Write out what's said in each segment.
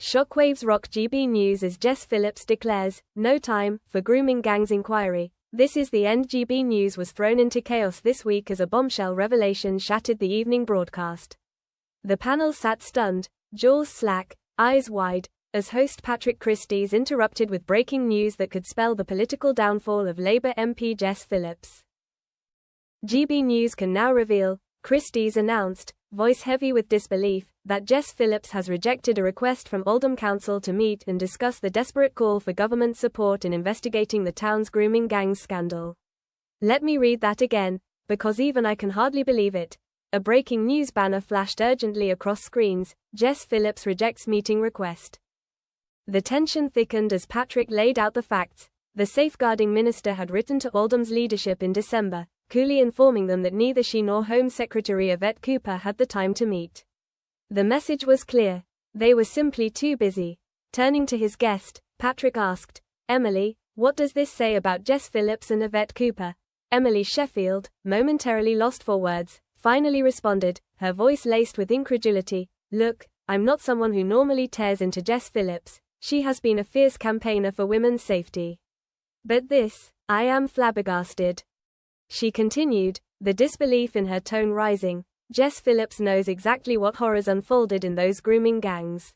Shockwaves rock GB News as Jess Phillips declares, "No time for grooming gangs inquiry." This is the end. GB News was thrown into chaos this week as a bombshell revelation shattered the evening broadcast. The panel sat stunned, jaws slack, eyes wide, as host Patrick Christys interrupted with breaking news that could spell the political downfall of Labour MP Jess Phillips. GB News can now reveal, Christys announced, voice heavy with disbelief, that Jess Phillips has rejected a request from Oldham Council to meet and discuss the desperate call for government support in investigating the town's grooming gangs scandal. Let me read that again, because even I can hardly believe it. A breaking news banner flashed urgently across screens, Jess Phillips rejects meeting request. The tension thickened as Patrick laid out the facts. The safeguarding minister had written to Oldham's leadership in December, coolly informing them that neither she nor Home Secretary Yvette Cooper had the time to meet. The message was clear. They were simply too busy. Turning to his guest, Patrick asked, "Emily, what does this say about Jess Phillips and Yvette Cooper?" Emily Sheffield, momentarily lost for words, finally responded, her voice laced with incredulity, "Look, I'm not someone who normally tears into Jess Phillips. She has been a fierce campaigner for women's safety. But this, I am flabbergasted." She continued, the disbelief in her tone rising. Jess Phillips knows exactly what horrors unfolded in those grooming gangs.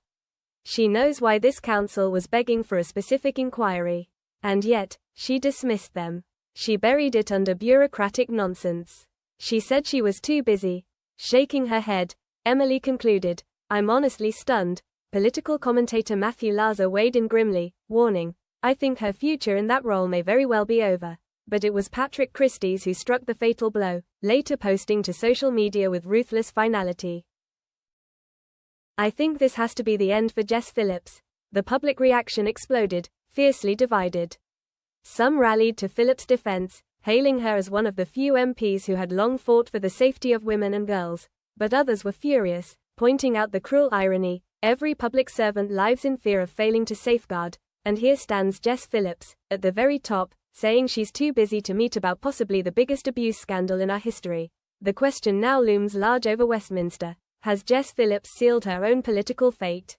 She knows why this council was begging for a specific inquiry. And yet, she dismissed them. She buried it under bureaucratic nonsense. She said she was too busy. Shaking her head, Emily concluded, "I'm honestly stunned." Political commentator Matthew Laza weighed in grimly, warning, "I think her future in that role may very well be over." But it was Patrick Christys who struck the fatal blow, later posting to social media with ruthless finality. "I think this has to be the end for Jess Phillips." The public reaction exploded, fiercely divided. Some rallied to Phillips' defense, hailing her as one of the few MPs who had long fought for the safety of women and girls, but others were furious, pointing out the cruel irony. Every public servant lives in fear of failing to safeguard, and here stands Jess Phillips, at the very top, saying she's too busy to meet about possibly the biggest abuse scandal in our history. The question now looms large over Westminster. Has Jess Phillips sealed her own political fate?